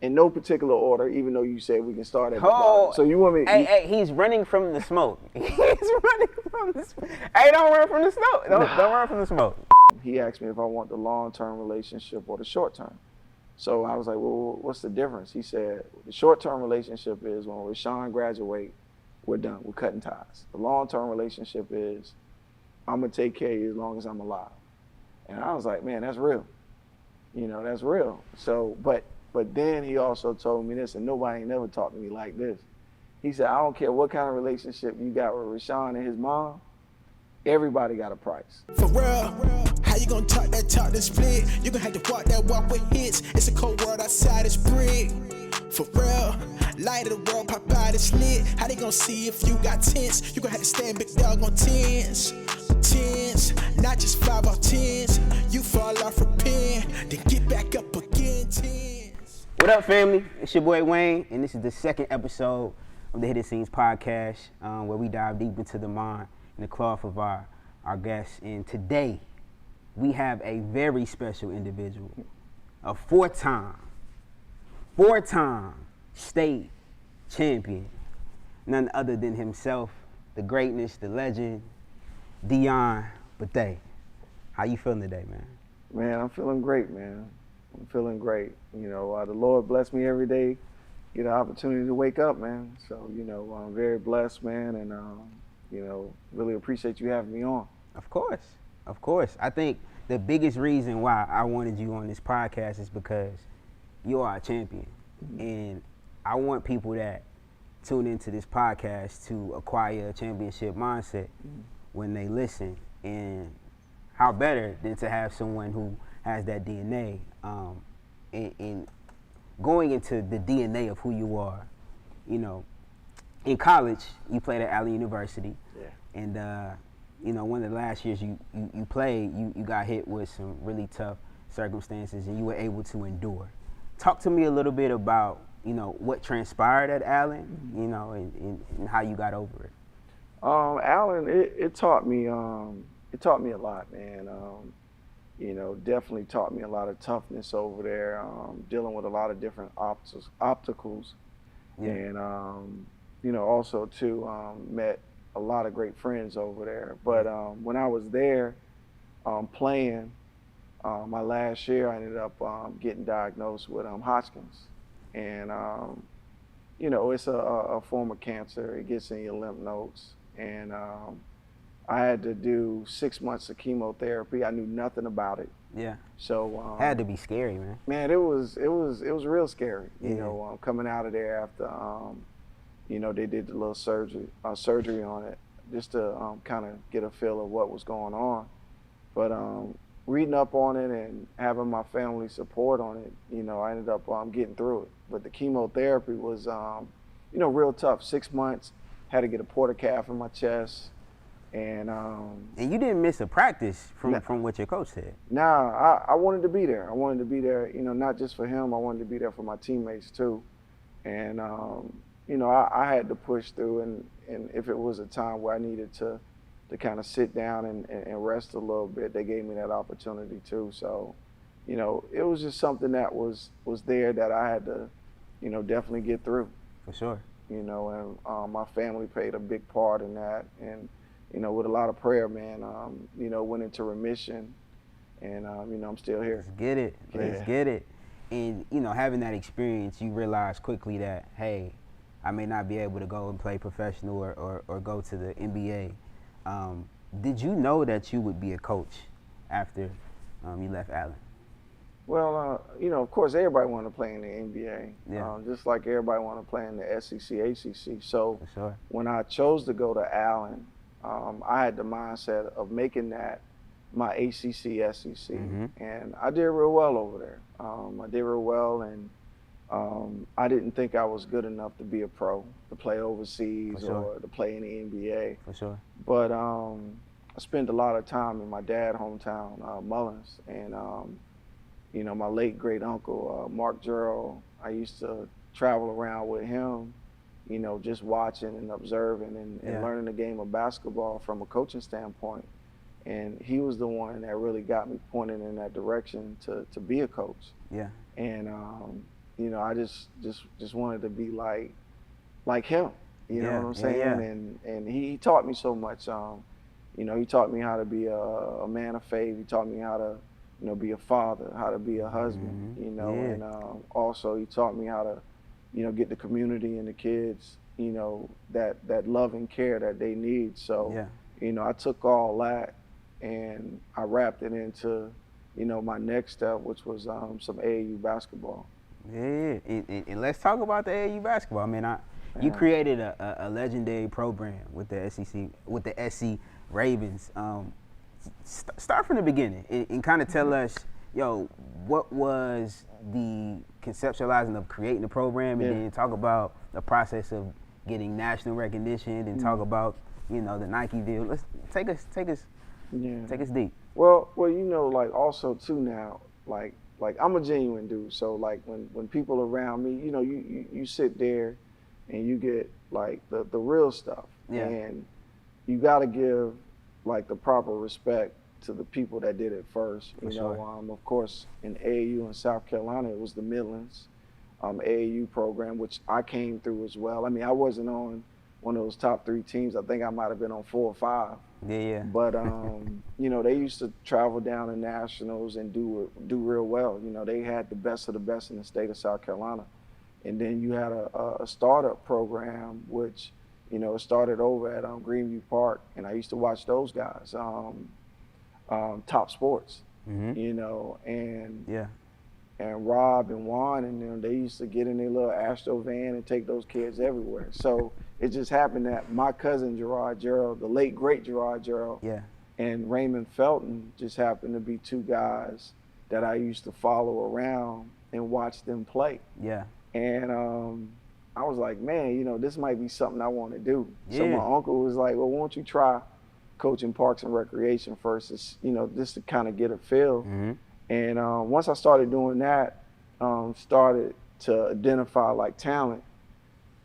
in no particular order, even though you said we can start at the Oh, bottom. So you want me? Hey, he's running from the smoke. He's running from the smoke. Hey, don't run from the smoke. Don't run from the smoke. He asked me if I want the long-term relationship or the short-term. So I was like, well, what's the difference? He said, the short-term relationship is when Rashawn graduate, we're done. We're cutting ties. The long-term relationship is I'm going to take care of you as long as I'm alive. And I was like, man, that's real. You know, that's real. So, but then he also told me this, and nobody ain't never talked to me like this. He said, I don't care what kind of relationship you got with Rashawn and his mom, everybody got a price. For real, how you gonna talk that split? You gonna have to walk that walk with hits. It's a cold world outside, it's brick. For real, light of the world, pop out, it's lit. How they gonna see if you got tens? You gonna have to stand big dog on tens. Tens, not just 5 or 10s. You fall off a pin, then get back up again, tens. What up, family? It's your boy Wayne, and this is the second episode of the Hidden Scenes podcast, where we dive deep into the mind and the cloth of our guests. And today, we have a very special individual, a four-time state champion, none other than himself, the greatness, the legend, Dion Bethea. How you feeling today, man? Man, I'm feeling great, man. I'm feeling great. You know, the Lord bless me every day, get an opportunity to wake up, man. So, you know, I'm very blessed, man, and, you know, really appreciate you having me on. Of course. I think the biggest reason why I wanted you on this podcast is because you are a champion. Mm-hmm. And I want people that tune into this podcast to acquire a championship mindset when they listen. And how better than to have someone who has that DNA in going into the DNA of who you are. You know, in college, you played at Allen University. Yeah. And, you know, one of the last years you played, you got hit with some really tough circumstances and you were able to endure. Talk to me a little bit about, you know, what transpired at Allen, you know, and how you got over it. Allen, it taught me a lot, man. You know, definitely taught me a lot of toughness over there, dealing with a lot of different obstacles. Yeah. And, you know, also too, met a lot of great friends over there. But when I was there playing my last year, I ended up getting diagnosed with Hodgkin's. And, you know, it's a form of cancer. It gets in your lymph nodes. And I had to do 6 months of chemotherapy. I knew nothing about it. Yeah. So had to be scary, man. Man, it was real scary. You know, coming out of there after you know, they did the little surgery on it just to kind of get a feel of what was going on. But reading up on it and having my family support on it, you know, I ended up getting through it. But the chemotherapy was, you know, real tough. 6 months, had to get a porta-calf in my chest. And you didn't miss a practice from what your coach said. Nah, I wanted to be there. I wanted to be there, you know, not just for him. I wanted to be there for my teammates too. And you know, I had to push through, and if it was a time where I needed to kind of sit down and rest a little bit, they gave me that opportunity too. So, you know, it was just something that was there that I had to, you know, definitely get through. For sure. You know, and my family played a big part in that, and you know, with a lot of prayer, man, you know, went into remission, and you know, I'm still here. Let's get it. Let's get it. And you know, having that experience, you realize quickly that, hey, I may not be able to go and play professional or go to the NBA. Did you know that you would be a coach after you left Allen? Well, you know, of course, everybody wanted to play in the NBA, just like everybody wanted to play in the SEC, ACC. So when I chose to go to Allen, I had the mindset of making that my ACC, SEC, and I did real well over there. I did real well, and I didn't think I was good enough to be a pro, to play overseas or to play in the NBA. For sure. But I spent a lot of time in my dad's hometown, Mullins, and you know, my late great uncle, Mark Gerald, I used to travel around with him, you know, just watching and observing and learning the game of basketball from a coaching standpoint. And he was the one that really got me pointed in that direction to be a coach. Yeah. And I just wanted to be like him. You know what I'm saying? Yeah. And he taught me so much. He taught me how to be a man of faith. He taught me how to, be a father, how to be a husband. And also he taught me how to, get the community and the kids, that love and care that they need. So, I took all that and I wrapped it into, my next step, which was some AAU basketball. Yeah, and let's talk about the AAU basketball. I mean, you created a legendary program with the SEC, with the SC Ravens. Start from the beginning and kind of tell us, what was the conceptualizing of creating the program, and then talk about the process of getting national recognition, and talk about the Nike deal. Let's take us deep. Well, like also too now, like I'm a genuine dude. So like when people around me, you sit there and you get like the real stuff, and you got to give like the proper respect to the people that did it first. Of course, in AAU in South Carolina, it was the Midlands AAU program, which I came through as well. I mean, I wasn't on one of those top 3 teams. I think I might have been on 4 or 5. Yeah. But they used to travel down to nationals and do real well. They had the best of the best in the state of South Carolina. And then you had a startup program, which it started over at Greenview Park, and I used to watch those guys, Top Sports, and Rob and Juan and them, they used to get in their little Astro van and take those kids everywhere. So it just happened that my cousin Gerard Gerald, the late great Gerard Gerald, and Raymond Felton just happened to be 2 guys that I used to follow around and watch them play. Yeah. And I was like, man, this might be something I want to do. So my uncle was like, well, why don't you try coaching Parks and Recreation first, just to kind of get a feel. And once I started doing that, started to identify like talent.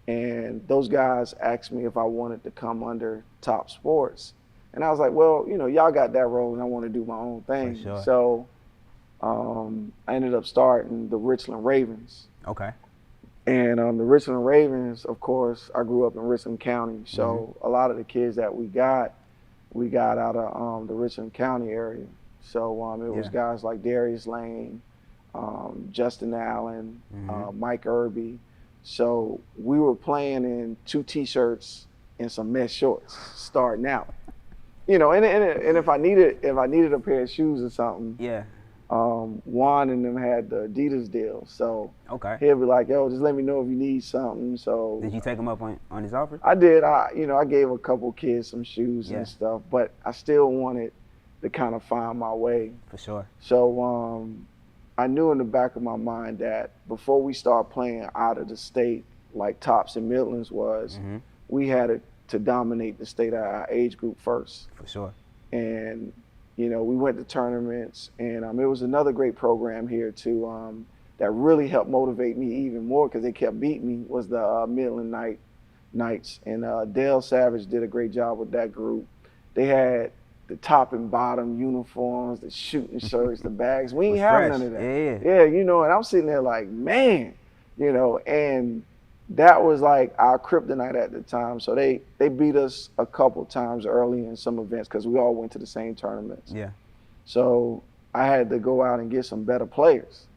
And those guys asked me if I wanted to come under Top Sports. And I was like, well, y'all got that role and I want to do my own thing. For sure. So I ended up starting the Richland Ravens. Okay. And the Richland Ravens, of course, I grew up in Richland County. So a lot of the kids that we got out of the Richland County area. So it was guys like Darius Lane, Justin Allen, Mike Irby. So we were playing in 2 T-shirts and some mesh shorts starting out. And if I needed a pair of shoes or something, Juan and them had the Adidas deal. So he'd be like, yo, just let me know if you need something. So did you take him up on his offer? I did. I gave a couple kids some shoes and stuff, but I still wanted to kind of find my way. For sure. So I knew in the back of my mind that before we start playing out of the state, like Tops and Midlands was, we had to dominate the state of our age group first. For sure. And we went to tournaments, and it was another great program here too that really helped motivate me even more because they kept beating me, was the Midland Knights. And Dale Savage did a great job with that group. They had the top and bottom uniforms, the shooting shirts, the bags. We ain't have none of that. Yeah, and I'm sitting there like, man, and that was like our kryptonite at the time. So they beat us a couple times early in some events because we all went to the same tournaments. Yeah. So I had to go out and get some better players.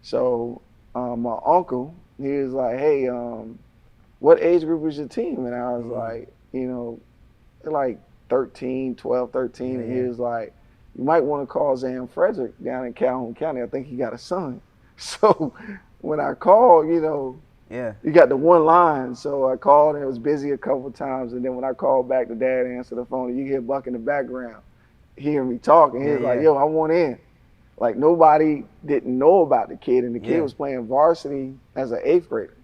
So my uncle, he was like, hey, what age group is your team? And I was like, like 12, 13. And he was like, you might want to call Zam Frederick down in Calhoun County. I think he got a son. So when I called, you got the one line. So I called and it was busy a couple of times. And then when I called back, the dad answered the phone and you hear Buck in the background, hear me talking. He was like, yo, I want in. Like nobody didn't know about the kid, and the kid was playing varsity as an 8th grader.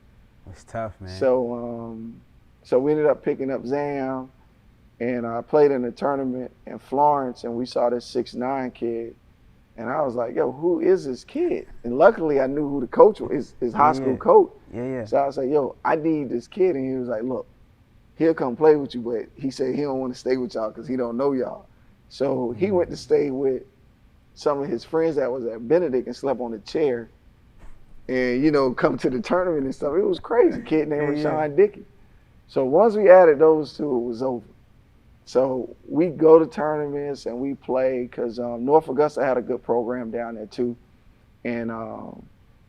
It's tough, man. So we ended up picking up Zam, and I played in a tournament in Florence, and we saw this 6'9" kid, and I was like, yo, who is this kid? And luckily I knew who the coach was, his high school coach. So I was like, yo, I need this kid, and he was like, look, he'll come play with you, but he said he don't want to stay with y'all because he don't know y'all. So he went to stay with some of his friends that was at Benedict and slept on a chair and you know, come to the tournament and stuff. It was crazy. Kid named Yeah. Rashawn Dickey. So once we added those two, it was over. So we go to tournaments and we play because North Augusta had a good program down there too, and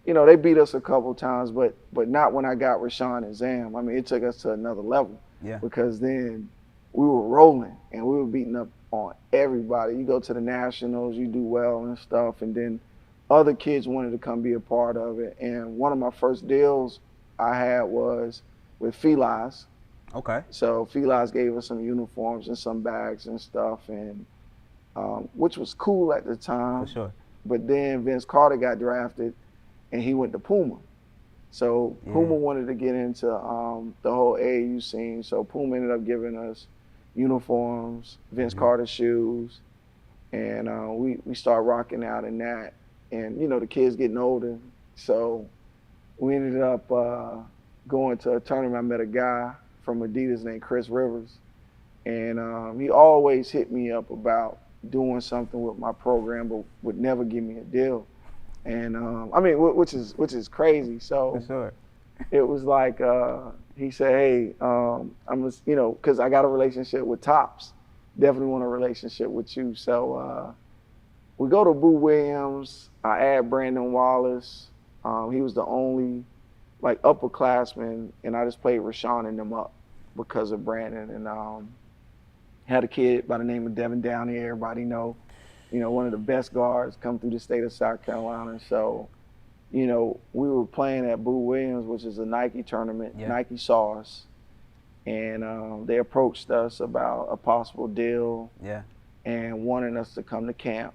you know, they beat us a couple times, but not when I got Rashawn and Zam. I mean, it took us to another level. Yeah. Because then we were rolling and we were beating up on everybody. You go to the nationals, you do well and stuff, and then other kids wanted to come be a part of it. And one of my first deals I had was with Feli's. Okay. So Feli's gave us some uniforms and some bags and stuff, and which was cool at the time. For sure. But then Vince Carter got drafted, and he went to Puma. So Puma wanted to get into the whole AAU scene. So Puma ended up giving us uniforms, Vince Carter shoes, and we started rocking out in that. And you know, the kids getting older, so we ended up going to a tournament. I met a guy from Adidas named Chris Rivers, and he always hit me up about doing something with my program, but would never give me a deal. And I mean, which is crazy. So For sure. it was like he said, "Hey, I'm just, you know, because I got a relationship with Topps, definitely want a relationship with you." So we go to Boo Williams. I add Brandon Wallace. He was the only like upperclassman, and I just played Rashawn and them up because of Brandon. And had a kid by the name of Devin Downey. Everybody know. You know, one of the best guards come through the state of South Carolina. So, you know, we were playing at Boo Williams, which is a Nike tournament. Yeah. Nike saw us, and they approached us about a possible deal Yeah. and wanting us to come to camp.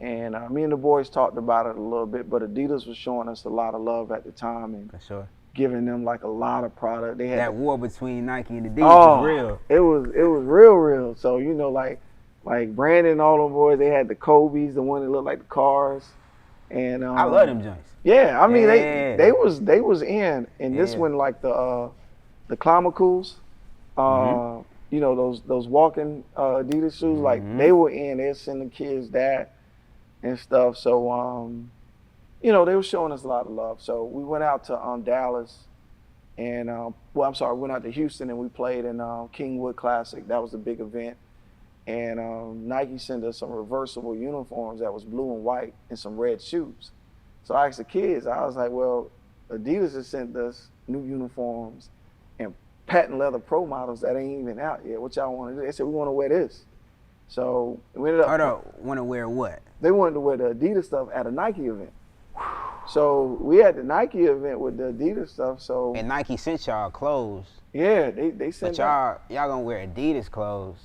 And me and the boys talked about it a little bit, but Adidas was showing us a lot of love at the time and For sure. giving them like a lot of product. They had That war between Nike and Adidas Oh, was real. It was real. So, you know, like Brandon and all them boys, they had the Kobe's, the one that looked like the cars. And I love them joints. Yeah, I mean Yeah. they was in, and this Yeah. one like the Climacools, you know, those walking Adidas shoes, like they were in. They'd send the kids that and stuff. So you know, they were showing us a lot of love. So we went out to Dallas, and we went out to Houston and we played in Kingwood Classic. That was a big event. And Nike sent us some reversible uniforms that was blue and white and some red shoes. So I asked the kids, I was like, well, Adidas has sent us new uniforms and patent leather pro models that ain't even out yet. What y'all want to do? They said, we want to wear this. So we ended up. Hold on. Want to wear what? They wanted to wear the Adidas stuff at a Nike event. So we had the Nike event with the Adidas stuff. So And Nike sent y'all clothes. yeah, they sent But y'all gonna wear Adidas clothes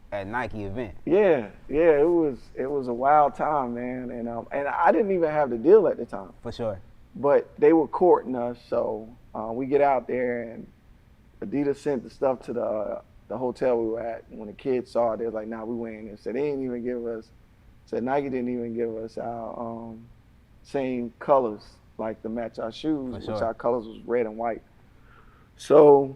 at Nike event. Yeah, it was a wild time, man, and I didn't even have the deal at the time, For sure. but they were courting us, so we get out there and Adidas sent the stuff to the hotel we were at. And when the kids saw it, they was like, "Nah, we winning." And said they didn't even give us, said Nike didn't even give us our same colors like to match our shoes, For which sure. our colors was red and white. So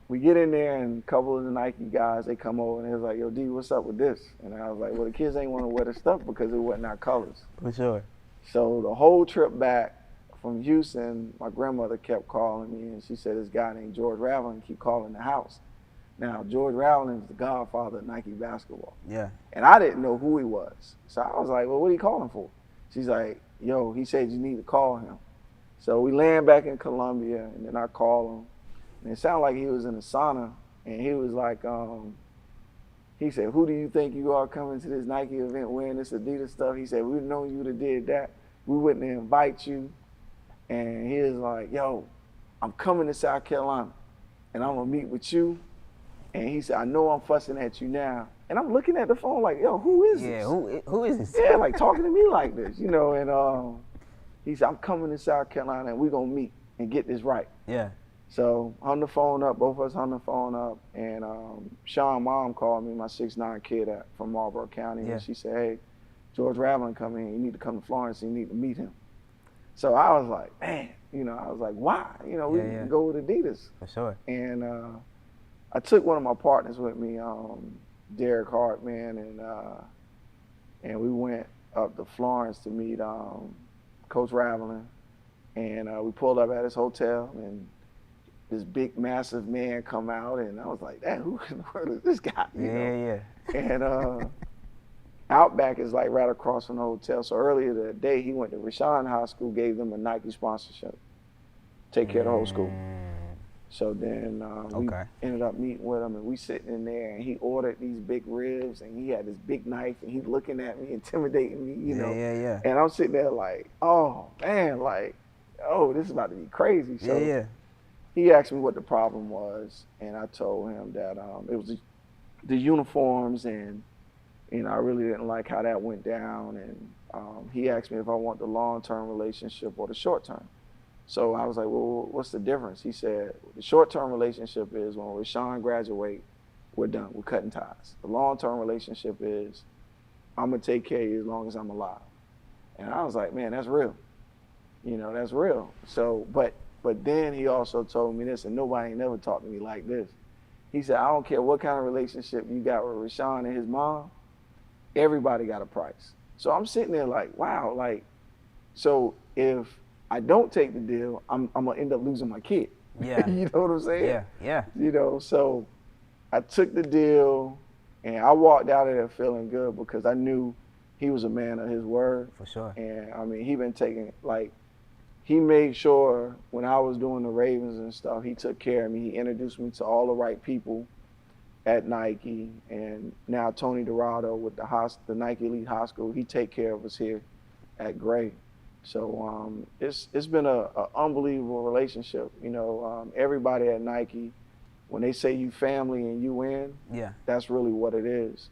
we get in there and a couple of the Nike guys, they come over and they was like, "Yo, D, what's up with this?" And I was like, well, the kids ain't want to wear the stuff because it wasn't our colors. For sure. So the whole trip back from Houston, my grandmother kept calling me and she said this guy named George Raveling keep calling the house. Now, George Raveling is the godfather of Nike basketball. Yeah. And I didn't know who he was. So I was like, well, what are you calling for? She's like, yo, he said you need to call him. So we land back in Columbia and then I call him. And it sounded like he was in a sauna, and he was like, he said, who do you think you are coming to this Nike event wearing this Adidas stuff? He said, we've known you would have did that. We wouldn't invite you. And he was like, yo, I'm coming to South Carolina, and I'm going to meet with you. And he said, I know I'm fussing at you now. And I'm looking at the phone like, yo, who is this? Yeah, who is this? Yeah, like talking to me like this, you know. And he said, I'm coming to South Carolina, and we're going to meet and get this right. Yeah. So hung the phone up, both of us hung the phone up, and Sean's mom called me, my 6'9" kid from Marlboro County, Yeah. and she said, hey, George Raveling coming in, you need to come to Florence, you need to meet him. So I was like, man, you know, I was like, why? You know, we Yeah, yeah. can go with Adidas. For sure. And I took one of my partners with me, Derek Hartman, and we went up to Florence to meet Coach Raveling, and we pulled up at his hotel, and this big, massive man come out, and I was like, "Damn, who in the world is this guy?" You know? Yeah. And Outback is like right across from the hotel. So earlier that day, he went to Rashawn High School, gave them a Nike sponsorship, take care of the whole school. So then we ended up meeting with him, and we sitting in there, and he ordered these big ribs, and he had this big knife, and he looking at me, intimidating me, you know. Yeah. And I'm sitting there like, oh man, like, oh, this is about to be crazy. So he asked me what the problem was, and I told him that it was the uniforms, and you know, I really didn't like how that went down. And he asked me if I want the long-term relationship or the short-term. So I was like, well, what's the difference? He said, the short-term relationship is when Rashawn graduate, we're done. We're cutting ties. The long-term relationship is I'm going to take care of you as long as I'm alive. And I was like, man, that's real. You know, that's real. So, but then he also told me this, and nobody ain't never talked to me like this. He said, I don't care what kind of relationship you got with Rashawn and his mom, everybody got a price. So I'm sitting there like, wow, like, so if I don't take the deal, I'm gonna end up losing my kid. Yeah. You know what I'm saying? Yeah. You know, so I took the deal, and I walked out of there feeling good because I knew he was a man of his word. For sure. And I mean, he been taking, like, he made sure when I was doing the Ravens and stuff, he took care of me. He introduced me to all the right people at Nike, and now Tony Dorado with the Nike Elite High School, he take care of us here at Gray. So it's been a unbelievable relationship. You know, everybody at Nike, when they say you family and you win, that's really what it is.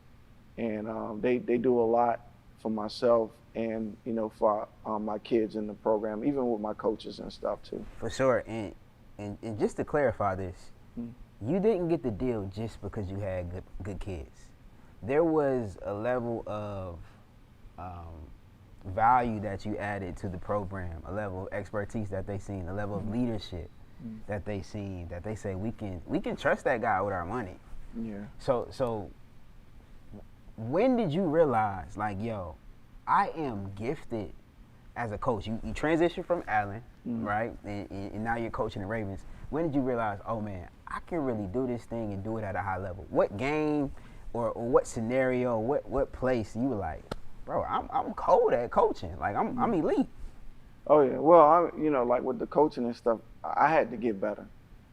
And they do a lot for myself and, you know, for my kids in the program, even with my coaches and stuff too. For sure. And just to clarify this, you didn't get the deal just because you had good kids. There was a level of value that you added to the program, a level of expertise that they seen, a level of leadership that they seen, that they say we can trust that guy with our money. Yeah. So when did you realize, like, yo, I am gifted as a coach? You transitioned from Allen, right? And now you're coaching the Ravens. When did you realize, oh man, I can really do this thing and do it at a high level? What game or what scenario, what place you were like, bro, I'm cold at coaching. Like, I'm elite. Oh yeah. Well, you know, like with the coaching and stuff, I had to get better.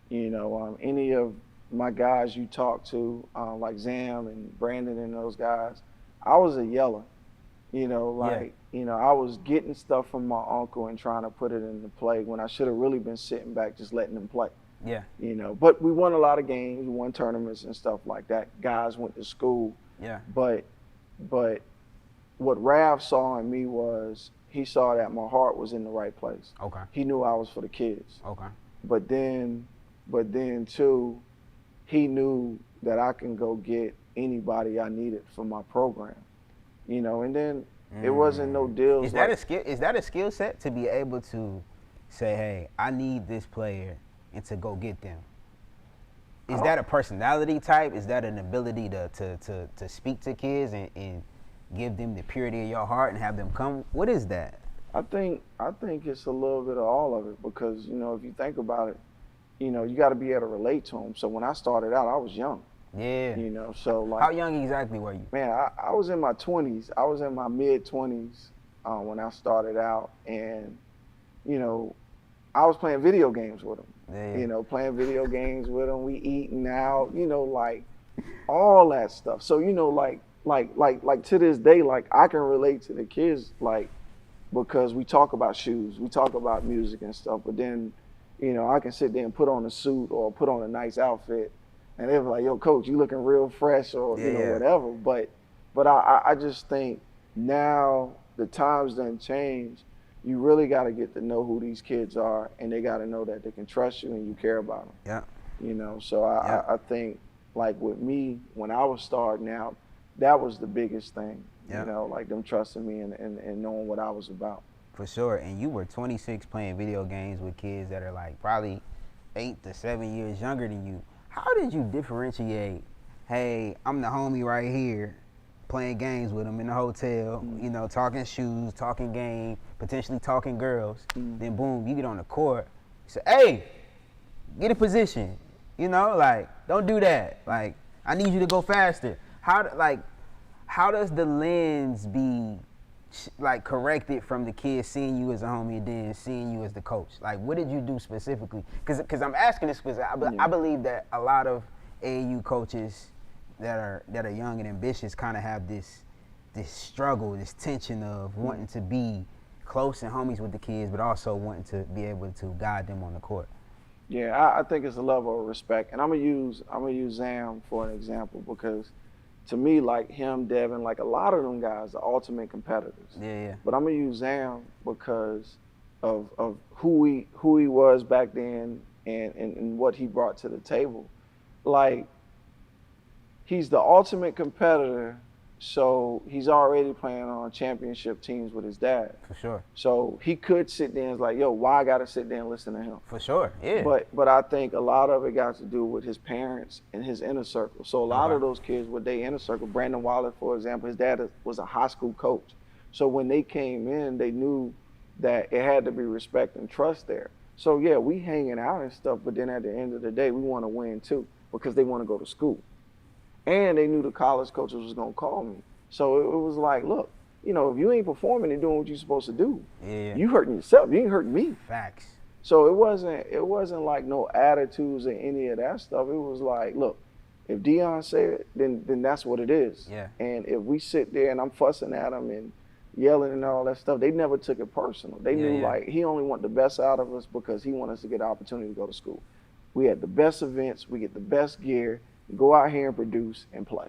You know, any of my guys you talk to, like Zam and Brandon and those guys, I was a yeller. You know, like, you know, I was getting stuff from my uncle and trying to put it into play when I should have really been sitting back just letting them play. Yeah. You know, but we won a lot of games, we won tournaments and stuff like that. Guys went to school. Yeah. But what Rav saw in me was he saw that my heart was in the right place. Okay. He knew I was for the kids. Okay. But then too, he knew that I can go get anybody I needed for my program. You know, and then it wasn't no deals. Is that a skill set to be able to say, hey, I need this player and to go get them? Is that a personality type? Is that an ability to speak to kids and give them the purity of your heart and have them come? What is that? I think it's a little bit of all of it because, you know, if you think about it, you know, you got to be able to relate to them. So when I started out, I was young. Yeah. You know, so like. How young exactly were you? Man, I was in my 20s. I was in my mid-20s when I started out. And, you know, I was playing video games with them. Yeah. You know, playing video games with them. We eating out, you know, like all that stuff. So, you know, like to this day, like I can relate to the kids, like, because we talk about shoes, we talk about music and stuff, but then, you know, I can sit there and put on a suit or put on a nice outfit and they're like, yo, coach, you looking real fresh or, you know, whatever. But I just think now the times done changed. You really got to get to know who these kids are and they got to know that they can trust you and you care about them. Yeah. You know, so I think like with me, when I was starting out, that was the biggest thing, you know, like them trusting me and knowing what I was about. For sure. And you were 26 playing video games with kids that are like probably 8 to 7 years younger than you. How did you differentiate, hey, I'm the homie right here, playing games with them in the hotel, you know, talking shoes, talking game, potentially talking girls. Then boom, you get on the court. You say, hey, get in position. You know, like, don't do that. Like, I need you to go faster. How does the lens be like corrected from the kids seeing you as a homie and then seeing you as the coach? Like, what did you do specifically? Because I'm asking this because I believe that a lot of AAU coaches that are young and ambitious kind of have this struggle, this tension of wanting to be close and homies with the kids, but also wanting to be able to guide them on the court. Yeah, I think it's a level of respect, and I'm gonna use Zam for an example because to me, like him, Devin, like a lot of them guys are ultimate competitors. Yeah. But I'm gonna use Zam because of who he was back then and what he brought to the table. Like, he's the ultimate competitor, so he's already playing on championship teams with his dad. For sure. So he could sit there and it's like, yo, why I gotta sit there and listen to him? For sure, yeah. But I think a lot of it got to do with his parents and his inner circle. So a lot of those kids with their inner circle, Brandon Waller, for example, his dad was a high school coach. So when they came in, they knew that it had to be respect and trust there. So yeah, we hanging out and stuff, but then at the end of the day, we want to win too because they want to go to school. And they knew the college coaches was gonna call me. So it was like, look, you know, if you ain't performing and doing what you're supposed to do, you hurting yourself. You ain't hurting me. Facts. So it wasn't like no attitudes or any of that stuff. It was like, look, if Dion said it, then that's what it is. Yeah. And if we sit there and I'm fussing at him and yelling and all that stuff, they never took it personal. They knew like he only wanted the best out of us because he wanted us to get an opportunity to go to school. We had the best events, we get the best gear, go out here and produce and play.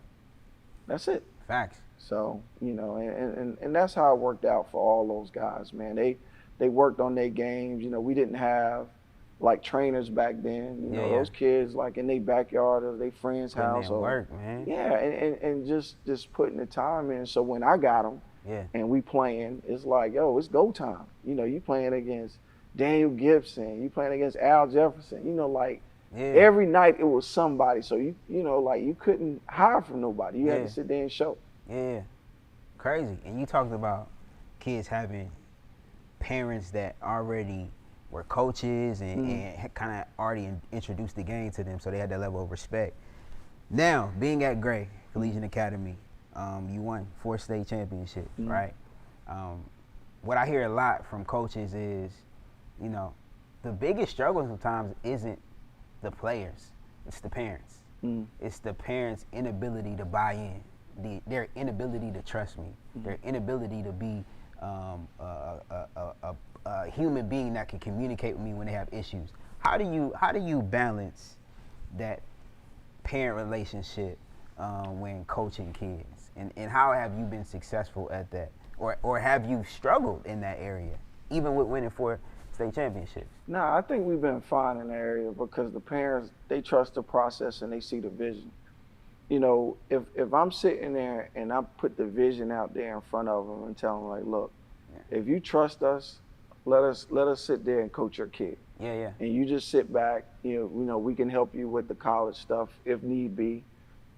That's it. Facts. So, you know, and that's how it worked out for all those guys, man. They worked on their games. You know, we didn't have like trainers back then. You know, those kids like in their backyard or their friend's house. Or work, man. Yeah, and just putting the time in. So when I got them and we playing, it's like, yo, it's go time. You know, you playing against Daniel Gibson, you playing against Al Jefferson. You know, like every night it was somebody. So you know, like you couldn't hide from nobody. You had to sit there and show. Yeah, crazy. And you talked about kids having parents that already were coaches and kind of already introduced the game to them, so they had that level of respect. Now, being at Gray Collegiate Academy, you won 4 state championships, right? What I hear a lot from coaches is, you know, the biggest struggle sometimes isn't the players, it's the parents. It's the parents' inability to buy in. Their inability to trust me, their inability to be a human being that can communicate with me when they have issues. How do you balance that parent relationship when coaching kids, and how have you been successful at that, or have you struggled in that area, even with winning 4 state championships? No, I think we've been fine in that area because the parents, they trust the process and they see the vision. You know, if I'm sitting there and I put the vision out there in front of them and tell them like, look, if you trust us, let us sit there and coach your kid. Yeah. And you just sit back. You know, we can help you with the college stuff if need be.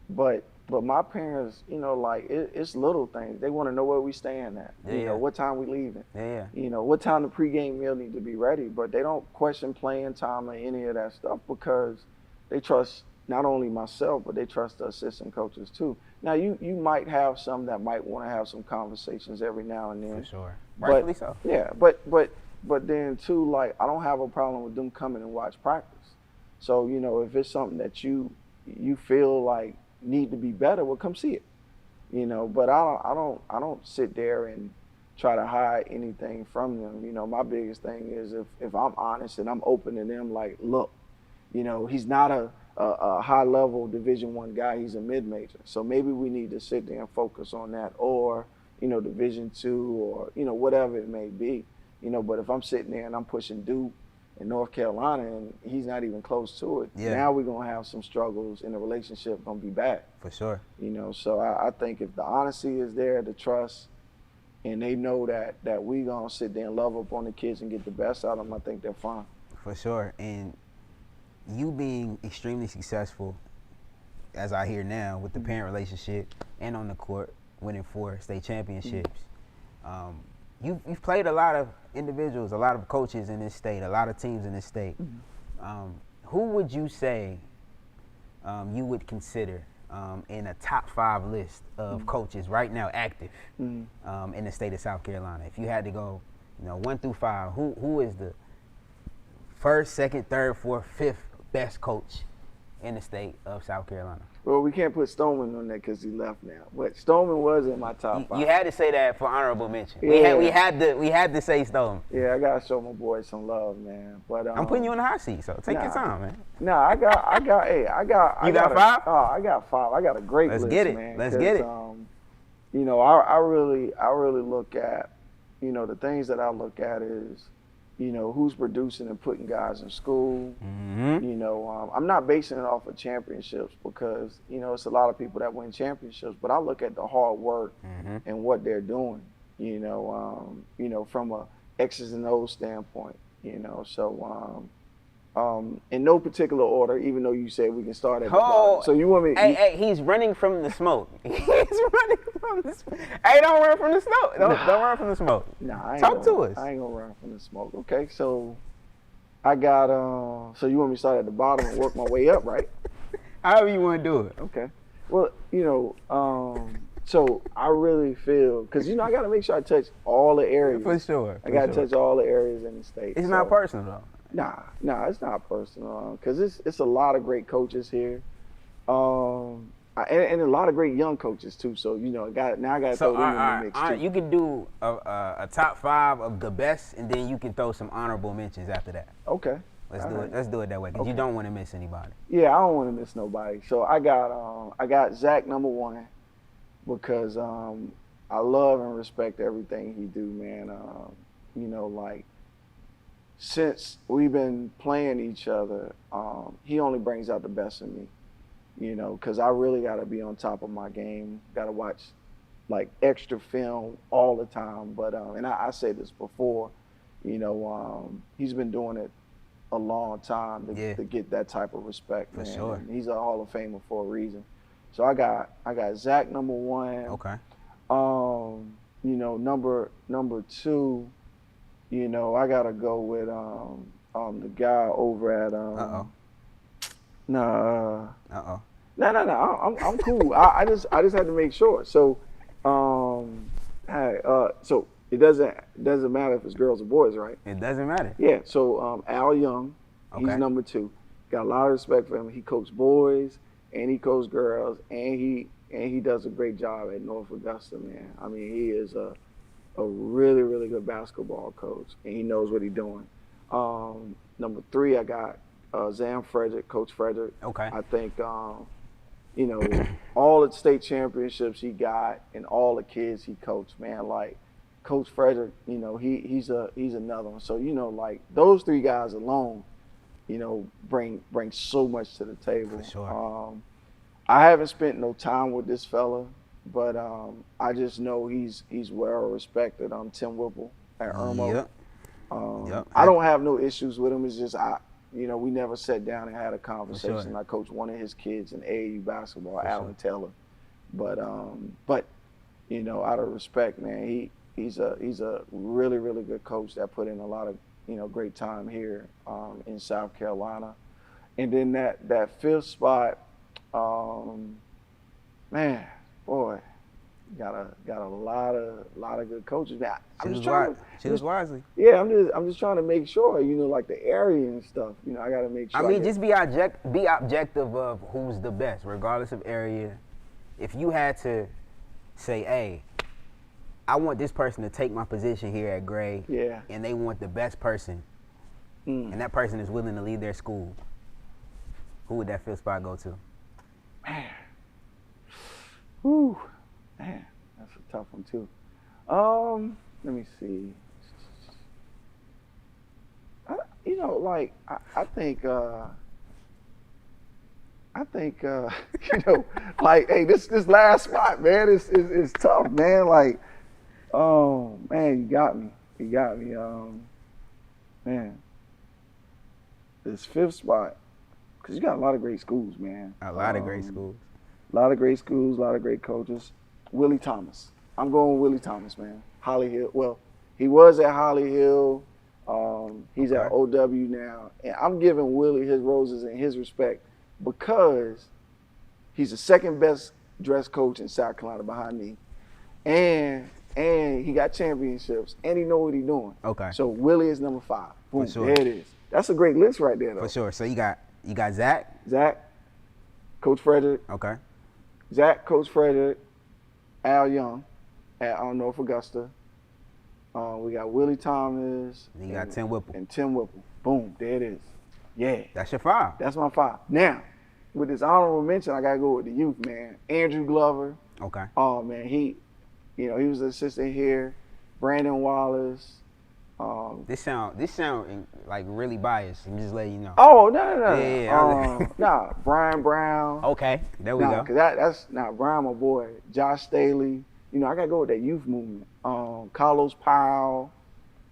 But my parents, you know, like it's little things. They want to know where we staying at. You know, what time we leaving. You know, what time the pregame meal need to be ready. But they don't question playing time or any of that stuff because they trust not only myself, but they trust the assistant coaches too. Now, you might have some that might want to have some conversations every now and then. For sure. Rightfully so. Yeah, but then too, like, I don't have a problem with them coming and watch practice. So, you know, if it's something that you feel like need to be better, well, come see it. You know, but I don't sit there and try to hide anything from them. You know, my biggest thing is if I'm honest and I'm open to them, like, look, you know, he's not a high-level Division I guy. He's a mid-major. So maybe we need to sit there and focus on that, or, you know, Division II, or, you know, whatever it may be. You know, but if I'm sitting there and I'm pushing Duke in North Carolina and he's not even close to it, now we're going to have some struggles and the relationship going to be bad. For sure. You know, so I think if the honesty is there, the trust, and they know that we going to sit there and love up on the kids and get the best out of them, I think they're fine. For sure. And you being extremely successful, as I hear now, with the parent relationship and on the court winning 4 state championships. You've played a lot of individuals, a lot of coaches in this state, a lot of teams in this state. Who would you say you would consider in a top 5 list of coaches right now active in the state of South Carolina? If you had to go, 1 through 5, who is the first, second, third, fourth, fifth best coach in the state of South Carolina? Well, we can't put Stoneman on that because he left now. But Stoneman was in my top 5. You had to say that for honorable mention. Yeah. We had to say Stoneman. Yeah, I gotta show my boys some love, man. But I'm putting you in the hot seat, so take your time, man. Nah, I got. You got 5? I got 5. I got a great list, man. Let's get it. I really look at, the things that I look at is, who's producing and putting guys in school. I'm not basing it off of championships because, it's a lot of people that win championships, but I look at the hard work and what they're doing, from a X's and O's standpoint, so in no particular order, even though you said we can start at the bottom. So you want me? Hey, he's running from the smoke. He's running from the smoke. Hey, don't run from the smoke. Don't run from the smoke. Nah, Talk to us. I ain't gonna run from the smoke. Okay, so I got. So you want me to start at the bottom and work my way up, right? However you want to do it. Okay. Well, so I really feel because I got to make sure I touch all the areas. For sure. I got to touch all the areas in the state. It's not personal though. Nah, it's not personal because it's a lot of great coaches here, and a lot of great young coaches too. So I got to throw them in the mix too. You can do a top 5 of the best, and then you can throw some honorable mentions after that. Okay. Let's do it. Let's do it that way because you don't want to miss anybody. Yeah, I don't want to miss nobody. So I got Zach number 1 because I love and respect everything he do, man. Since we've been playing each other, he only brings out the best in me, because I really got to be on top of my game. Got to watch, extra film all the time. But, and I said this before, he's been doing it a long time to get that type of respect, man. For sure. And he's a Hall of Famer for a reason. So I got Zach number 1. Okay. Number 2, I gotta go with the guy over at No, I'm cool. I just had to make sure. So so it doesn't matter if it's girls or boys, right? It doesn't matter. Yeah. So Al Young, he's number 2. Got a lot of respect for him. He coached boys and he coached girls, and he does a great job at North Augusta, man. I mean, he is a really, really good basketball coach, and he knows what he's doing. Number 3, I got Zam Frederick, Coach Frederick. Okay. I think, all the state championships he got and all the kids he coached, man, Coach Frederick, he's another one. So, those 3 guys alone, bring so much to the table. For sure. I haven't spent no time with this fella, but I just know he's well respected. Tim Whipple at Irmo. Yep. I don't have no issues with him. It's just we never sat down and had a conversation. Sure. I coached one of his kids in AAU basketball, Alan Taylor. But out of respect, man, he's a really, really good coach that put in a lot of great time here in South Carolina. And then that 5th spot, man, boy, got a lot of good coaches. Man, Choose wisely. Yeah, I'm just trying to make sure, the area and stuff. I got to make sure. I mean, just be objective of who's the best, regardless of area. If you had to say, hey, I want this person to take my position here at Gray, and they want the best person, and that person is willing to leave their school, who would that 5th spot go to? Man. Whew. Man, that's a tough one too. Let me see. I think hey, this last spot, man, is tough, man. Oh man, you got me. Man, this 5th spot, because you got a lot of great schools, man. A lot of great schools. A lot of great schools, a lot of great coaches. Willie Thomas. I'm going with Willie Thomas, man. Holly Hill. Well, he was at Holly Hill. He's at OW now. And I'm giving Willie his roses and his respect because he's the second best dress coach in South Carolina behind me. And he got championships, and he know what he's doing. Okay. So Willie is number 5. Boom, For sure. there it is. That's a great list right there, though. For sure. So you got Zach. Zach, Coach Frederick. Okay. Zach, Coach Frederick, Al Young at North Augusta. We got Willie Thomas. And you got Tim Whipple. And Tim Whipple. Boom, there it is. Yeah. That's your 5. That's my 5. Now, with this honorable mention, I got to go with the youth, man. Andrew Glover. Okay. Oh, man, he was an assistant here. Brandon Wallace. This sound like really biased. I'm just letting you know. Oh, no. Yeah. Nah, Brian Brown. Okay, there we go. Cause that's Brian, my boy. Josh Staley. I gotta go with that youth movement. Carlos Powell,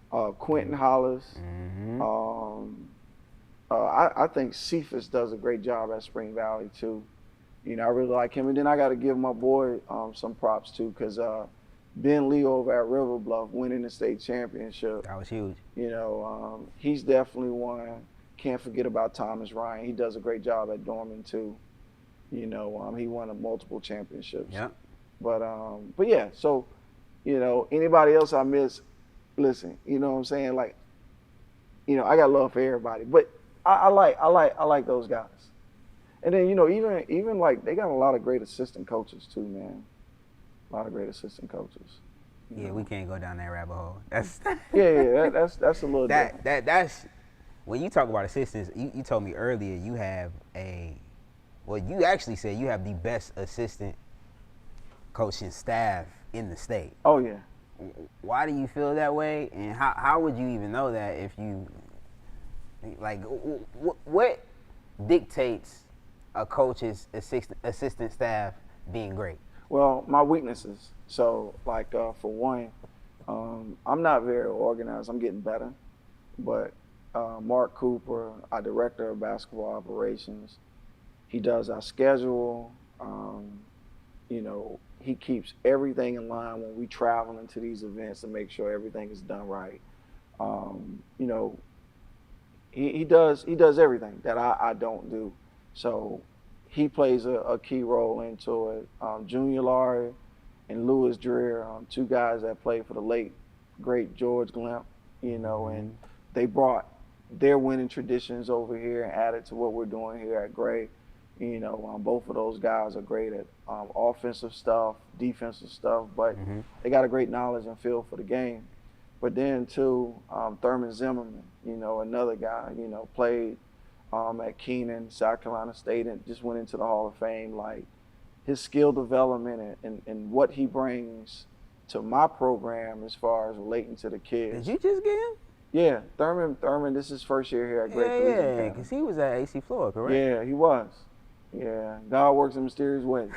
Quentin Hollis. Mm-hmm. I think Cephas does a great job at Spring Valley too. I really like him. And then I got to give my boy some props too, because Ben Lee over at River Bluff winning the state championship. That was huge. He's definitely one. Can't forget about Thomas Ryan. He does a great job at Dorman too. He won multiple championships. Yep. But yeah, so, anybody else I miss, listen, you know what I'm saying? Like, I got love for everybody, but I like those guys. And then, even like they got a lot of great assistant coaches too, man. A lot of great assistant coaches. Yeah, we can't go down that rabbit hole. That's that's a little different. That's when you talk about assistants. You told me earlier you have you actually said you have the best assistant coaching staff in the state. Oh yeah. Why do you feel that way? And how would you even know that if you like what dictates a coach's assistant staff being great? Well, my weaknesses. So, like, for one, I'm not very organized. I'm getting better. But Mark Cooper, our director of basketball operations, he does our schedule. He keeps everything in line when we travel into these events to make sure everything is done right. He does everything that I don't do. So he plays a key role into it. Junior Laurie and Lewis Dreer, 2 guys that played for the late, great George Glimp, and they brought their winning traditions over here and added to what we're doing here at Gray. Both of those guys are great at offensive stuff, defensive stuff, but they got a great knowledge and feel for the game. But then too, Thurman Zimmerman, another guy, played at Keenan, South Carolina State, and just went into the Hall of Fame. Like, his skill development and what he brings to my program as far as relating to the kids. Did you just get him? Yeah, Thurman, this is his first year here at Great Collegiate Academy. Yeah, because he was at AC Florida, correct? Yeah, he was. Yeah, God works in mysterious ways,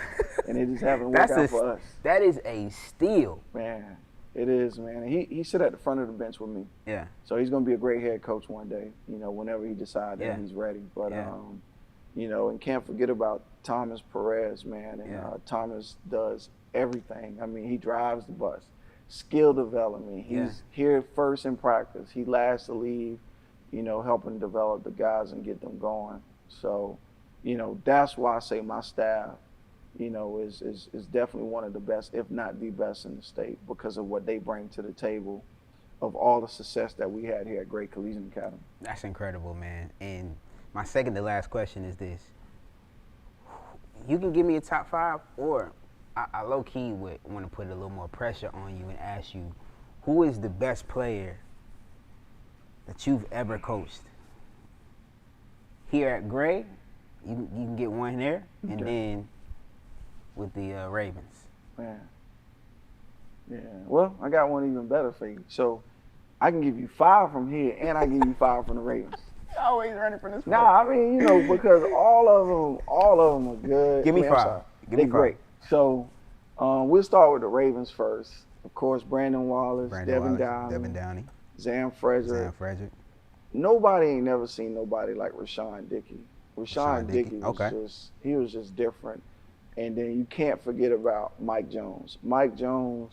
and it just happened to work out for us. That is a steal. Man, it is, man. He sit at the front of the bench with me. Yeah. So he's going to be a great head coach one day, whenever he decides that he's ready. But, and can't forget about Thomas Perez, man. And Thomas does everything. I mean, he drives the bus. Skill development. He's here first in practice. He last to leave, helping develop the guys and get them going. So, that's why I say my staff, is definitely one of the best, if not the best in the state, because of what they bring to the table of all the success that we had here at Great Collegiate Academy. That's incredible, man. And my second to last question is this. You can give me a top 5, or I low-key would want to put a little more pressure on you and ask you, who is the best player that you've ever coached? Here at Gray, you can get one there, and then with the Ravens. Man. Yeah. Well, I got one even better for you. So I can give you 5 from here, and I give you 5 from the Ravens. Always running from this. Nah, I mean, because all of them are good. Give me 5. They're great. So we'll start with the Ravens first. Of course, Brandon Wallace, Devin Downey, Zam Frederick. Nobody ain't never seen nobody like Rashawn Dickey. Rashawn Dickey was just different. And then you can't forget about Mike Jones. Mike Jones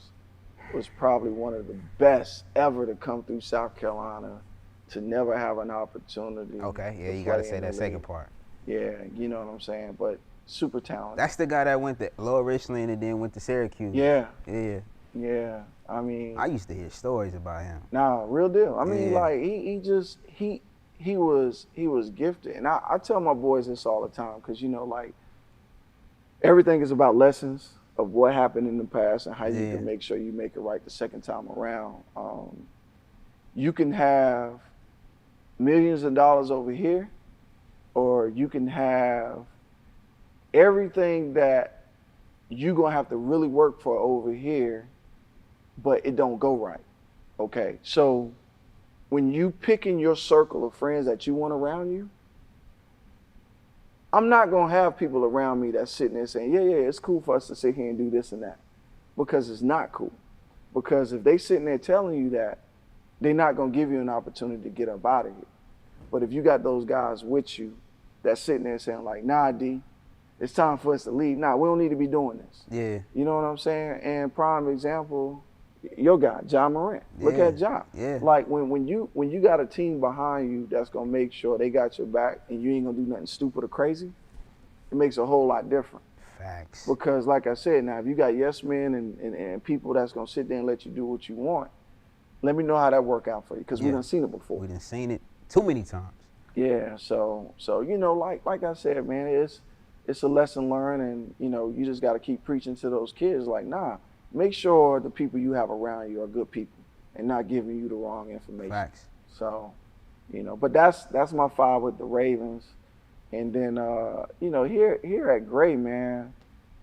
was probably one of the best ever to come through South Carolina, to never have an opportunity. Okay, yeah, you got to say that second part. Yeah, you know what I'm saying? But super talented. That's the guy that went to Lower Richland and then went to Syracuse. Yeah. Yeah. Yeah. I mean, I used to hear stories about him. Nah, real deal. I mean, Yeah. like he was gifted. And I tell my boys this all the time, because, you know, like, everything is about lessons of what happened in the past and how you Yeah. can make sure you make it right the second time around. You can have millions of dollars over here, or you can have everything that you're gonna have to really work for over here, but it don't go right. Okay, so when you picking your circle of friends that you want around you, I'm not gonna have people around me that's sitting there saying, yeah, it's cool for us to sit here and do this and that, because it's not cool. Because if they sitting there telling you that, they're not gonna give you an opportunity to get up out of here. But if you got those guys with you that's sitting there saying like, nah, D, it's time for us to leave. Nah, we don't need to be doing this. Yeah. You know what I'm saying? And prime example, your guy, John Morant. Look Yeah. at John. Yeah. Like when you got a team behind you that's gonna make sure they got your back and you ain't gonna do nothing stupid or crazy, it makes a whole lot different. Facts. Because like I said, now if you got yes men and people that's gonna sit there and let you do what you want, let me know how that work out for you, because we done seen it before. We done seen it too many times. Yeah, so you know, like I said, man, it's a lesson learned, and you know, you just got to keep preaching to those kids like, nah, make sure the people you have around you are good people and not giving you the wrong information. Facts. So, you know, but that's my 5 with the Ravens. And then you know, here at Gray, man,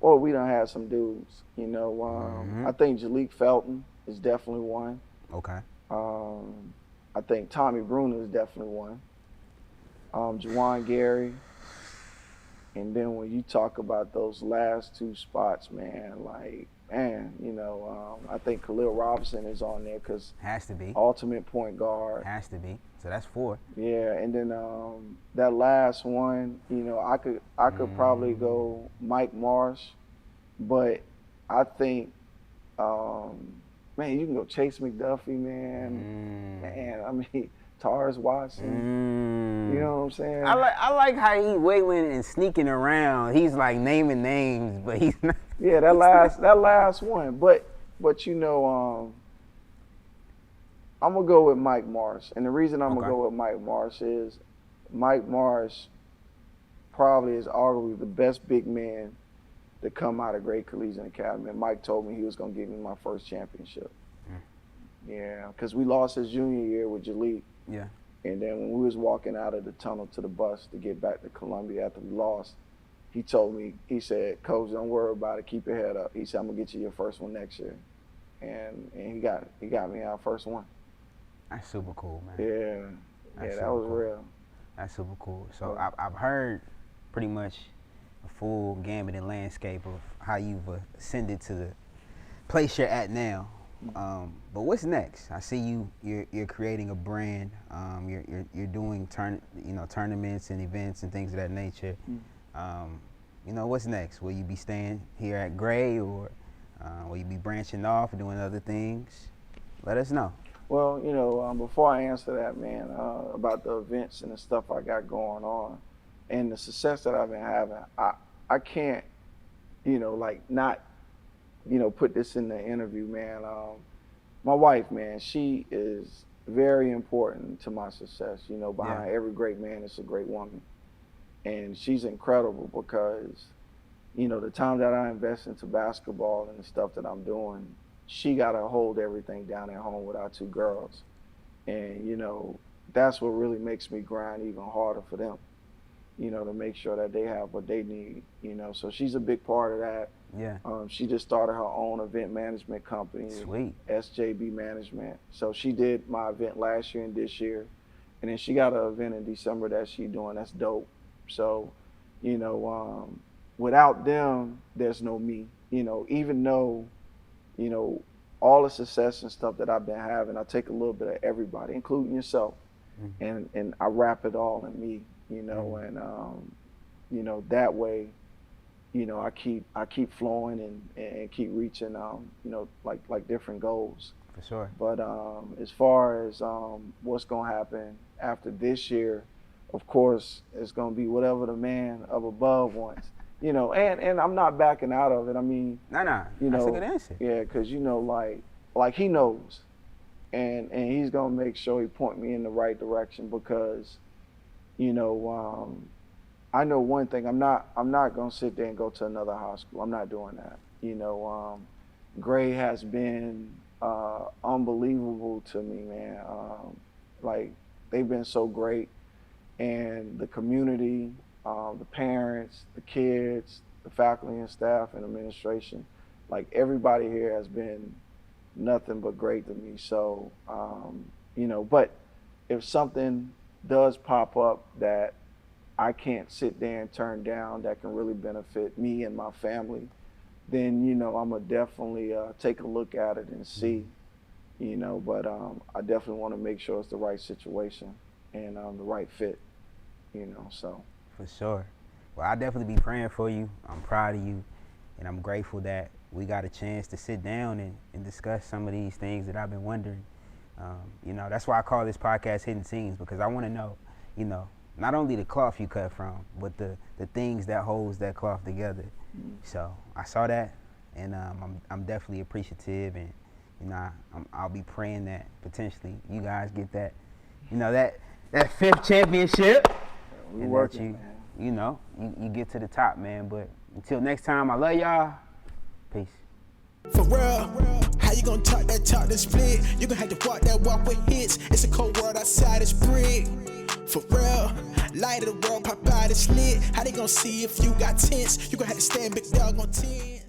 boy, we done had some dudes. You know, I think Jalik Felton is definitely one. Okay. I think Tommy Bruner is definitely one. Juwan Gary. And then when you talk about those last 2 spots, man, like, man, you know, I think Khalil Robinson is on there, because has to be ultimate point guard. Has to be. So that's 4. Yeah, and then that last one, you know, I could probably go Mike Marsh, but I think, man, you can go Chase McDuffie, man. Man, I mean, Tars Watson. You know what I'm saying? I like how he wailing and sneaking around. He's like naming names, but he's not. Yeah, that last one. But you know, I'm gonna go with Mike Marsh, and the reason I'm gonna go with Mike Marsh is Mike Marsh probably is arguably the best big man to come out of Great Collegiate Academy. And Mike told me he was gonna give me my first championship. Yeah, because we lost his junior year with Jalik. Yeah. And then when we was walking out of the tunnel to the bus to get back to Columbia after we lost, he told me, he said, Coach, don't worry about it, keep your head up. He said, I'm gonna get you your first one next year. And he got me our first one. That's super cool, man. Yeah, that was real. That's super cool. So I've heard pretty much a full gambit and landscape of how you've ascended to the place you're at now. But what's next? I see you're creating a brand. You're doing tournaments and events and things of that nature. You know, what's next? Will you be staying here at Gray, or will you be branching off and doing other things? Let us know. Well, you know, before I answer that, man, about the events and the stuff I got going on and the success that I've been having, I can't, you know, like not, you know, put this in the interview, man. My wife, man, she is very important to my success. You know, behind every great man is a great woman. And she's incredible because, you know, the time that I invest into basketball and the stuff that I'm doing, she got to hold everything down at home with our 2 girls. And, you know, that's what really makes me grind even harder for them, you know, to make sure that they have what they need, you know. So she's a big part of that. Yeah. She just started her own event management company. Sweet. SJB Management. So she did my event last year and this year. And then she got an event in December that she's doing. That's dope. So, you know, without them, there's no me. You know, even though, you know, all the success and stuff that I've been having, I take a little bit of everybody, including yourself, and I wrap it all in me, you know, and, you know, that way, I keep flowing and keep reaching, like different goals. For sure. But as far as what's gonna happen after this year, of course, it's gonna be whatever the man up above wants. And I'm not backing out of it. I mean, Nah, you that's know, a good answer. yeah, because like he knows, and he's gonna make sure he point me in the right direction because, I know one thing. I'm not gonna sit there and go to another high school. I'm not doing that. Gray has been unbelievable to me, man. Like they've been so great, and the community, the parents, the kids, the faculty and staff and administration, like everybody here has been nothing but great to me. So, but if something does pop up that I can't sit there and turn down that can really benefit me and my family, then, I'm gonna definitely take a look at it and see, but I definitely want to make sure it's the right situation and the right fit, so. For sure. Well, I'll definitely be praying for you. I'm proud of you, and I'm grateful that we got a chance to sit down and discuss some of these things that I've been wondering. That's why I call this podcast Hidden Scenes, because I want to know, not only the cloth you cut from, but the things that holds that cloth together. So I saw that, and I'm definitely appreciative, and I'll be praying that potentially you guys get that, that 5th championship. We And working, that man. you get to the top, man. But until next time, I love y'all. Peace. For real, how you gonna talk that split? You gonna have to walk that walk with hits. It's a cold world outside, it's brick. For real, light of the world, pop out, it's lit. How they gonna see if you got tents? You gonna have to stand big dog on 10.